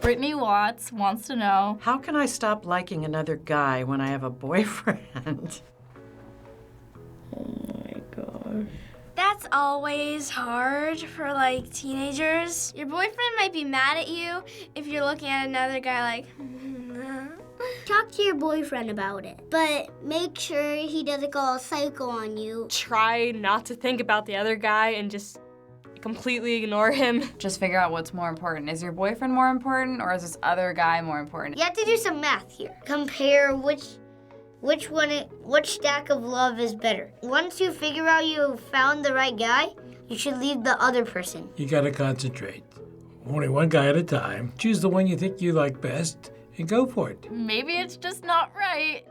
Brittany Watts wants to know, how can I stop liking another guy when I have a boyfriend? Oh my gosh. That's always hard for, like, teenagers. Your boyfriend might be mad at you if you're looking at another guy like, Talk to your boyfriend about it, but make sure he doesn't go all psycho on you. Try not to think about the other guy and just completely ignore him. Just figure out what's more important. Is your boyfriend more important, or is this other guy more important? You have to do some math here. Compare which stack of love is better. Once you figure out you found the right guy, you should leave the other person. You gotta concentrate. Only one guy at a time. Choose the one you think you like best and go for it. maybe it's just not right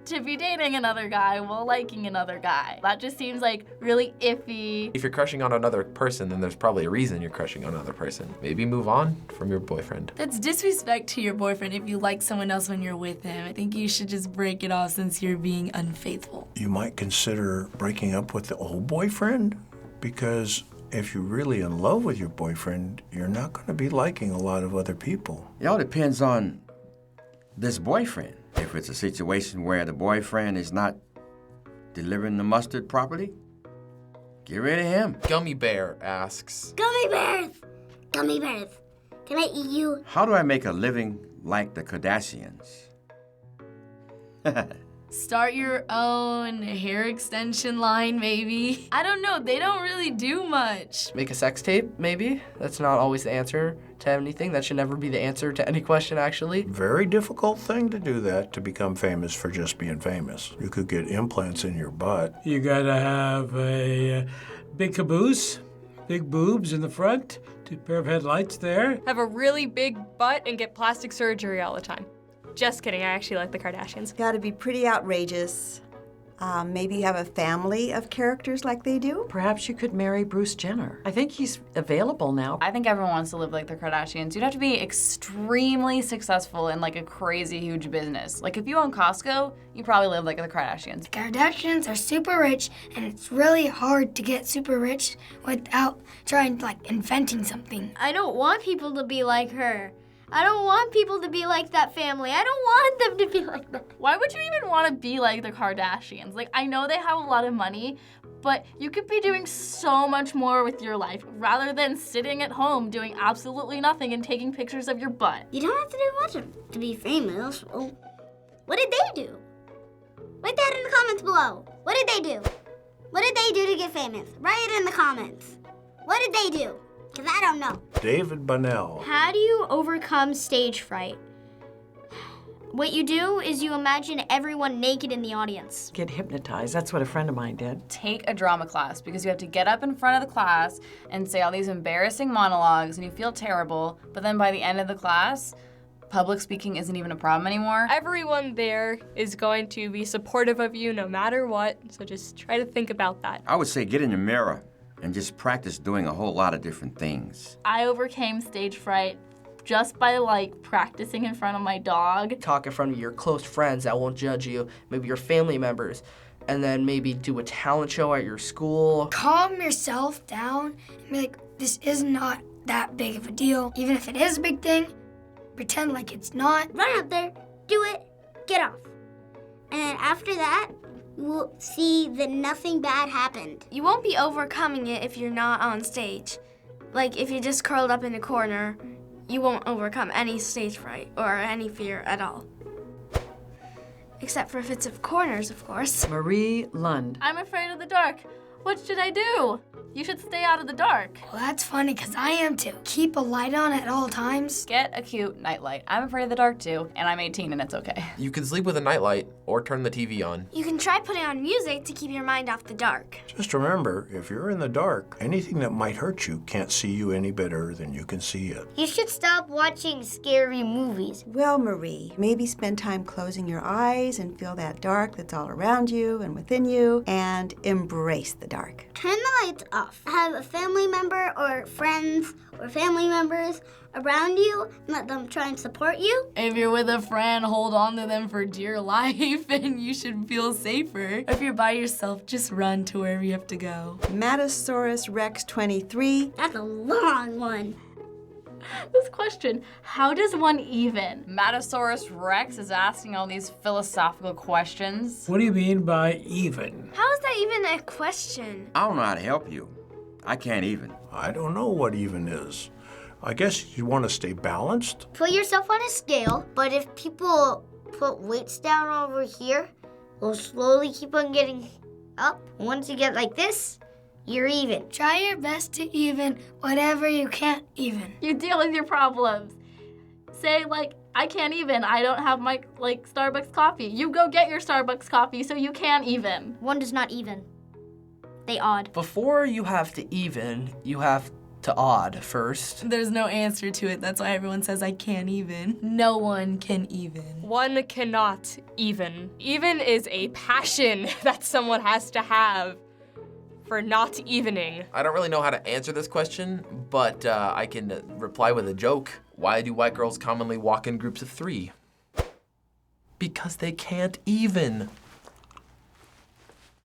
to be dating another guy while liking another guy. That just seems like really iffy. If you're crushing on another person, then there's probably a reason you're crushing on another person. Maybe move on from your boyfriend. That's disrespect to your boyfriend if you like someone else when you're with him. I think you should just break it off since you're being unfaithful. You might consider breaking up with the old boyfriend, because if you're really in love with your boyfriend, you're not going to be liking a lot of other people. It all depends on this boyfriend. If it's a situation where the boyfriend is not delivering the mustard properly, get rid of him. Gummy Bear asks, Gummy bears! Gummy bears, can I eat you? How do I make a living like the Kardashians? Start your own hair extension line, maybe. I don't know, they don't really do much. Make a sex tape, maybe? That's not always the answer to anything. That should never be the answer to any question, actually. Very difficult thing to do that, to become famous for just being famous. You could get implants in your butt. You gotta have a big caboose, big boobs in the front, 2 pair of headlights there. Have a really big butt and get plastic surgery all the time. Just kidding, I actually like the Kardashians. Gotta be pretty outrageous. Maybe you have a family of characters like they do? Perhaps you could marry Bruce Jenner. I think he's available now. I think everyone wants to live like the Kardashians. You'd have to be extremely successful in like a crazy huge business. Like if you own Costco, you probably live like the Kardashians. The Kardashians are super rich, and it's really hard to get super rich without trying, like, inventing something. I don't want people to be like her. I don't want people to be like that family. I don't want them to be like that. Why would you even want to be like the Kardashians? Like, I know they have a lot of money, but you could be doing so much more with your life rather than sitting at home doing absolutely nothing and taking pictures of your butt. You don't have to do much to be famous. Well, what did they do? Write that in the comments below. What did they do? What did they do to get famous? Write it in the comments. What did they do? Because I don't know. David Bunnell. How do you overcome stage fright? What you do is you imagine everyone naked in the audience. Get hypnotized. That's what a friend of mine did. Take a drama class because you have to get up in front of the class and say all these embarrassing monologues and you feel terrible, but then by the end of the class, public speaking isn't even a problem anymore. Everyone there is going to be supportive of you no matter what, so just try to think about that. I would say get in the mirror and just practice doing a whole lot of different things. I overcame stage fright just by like practicing in front of my dog. Talk in front of your close friends that won't judge you, maybe your family members, and then maybe do a talent show at your school. Calm yourself down and be like, this is not that big of a deal. Even if it is a big thing, pretend like it's not. Run up there, do it, get off. And then after that, you will see that nothing bad happened. You won't be overcoming it if you're not on stage. Like, if you're just curled up in a corner, you won't overcome any stage fright or any fear at all. Except for if it's of corners, of course. Marie Lund. I'm afraid of the dark. What should I do? You should stay out of the dark. Well, that's funny, because I am too. Keep a light on at all times. Get a cute nightlight. I'm afraid of the dark too, and I'm 18 and it's okay. You can sleep with a nightlight or turn the TV on. You can try putting on music to keep your mind off the dark. Just remember, if you're in the dark, anything that might hurt you can't see you any better than you can see it. You should stop watching scary movies. Well, Marie, maybe spend time closing your eyes and feel that dark that's all around you and within you, and embrace the dark. Turn the lights off. Have a family member or friends or family members around you and let them try and support you. If you're with a friend, hold on to them for dear life and you should feel safer. If you're by yourself, just run to wherever you have to go. Matasaurus Rex 23. That's a long one. This question, how does one even? Matasaurus Rex is asking all these philosophical questions. What do you mean by even? How is that even a question? I don't know how to help you. I can't even. I don't know what even is. I guess you want to stay balanced. Put yourself on a scale, but if people put weights down over here, we'll slowly keep on getting up. Once you get like this, you're even. Try your best to even whatever you can't even. You deal with your problems. Say like, I can't even. I don't have my Starbucks coffee. You go get your Starbucks coffee so you can even. One does not even. They odd. Before you have to even, you have to odd first. There's no answer to it. That's why everyone says I can't even. No one can even. One cannot even. Even is a passion that someone has to have for not evening. I don't really know how to answer this question, but I can reply with a joke. Why do white girls commonly walk in groups of 3? Because they can't even.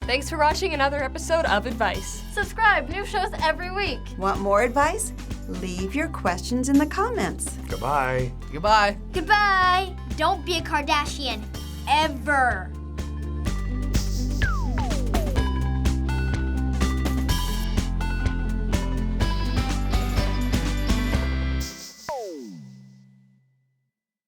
Thanks for watching another episode of Advice. Subscribe, new shows every week. Want more advice? Leave your questions in the comments. Goodbye. Goodbye. Goodbye. Don't be a Kardashian. Ever.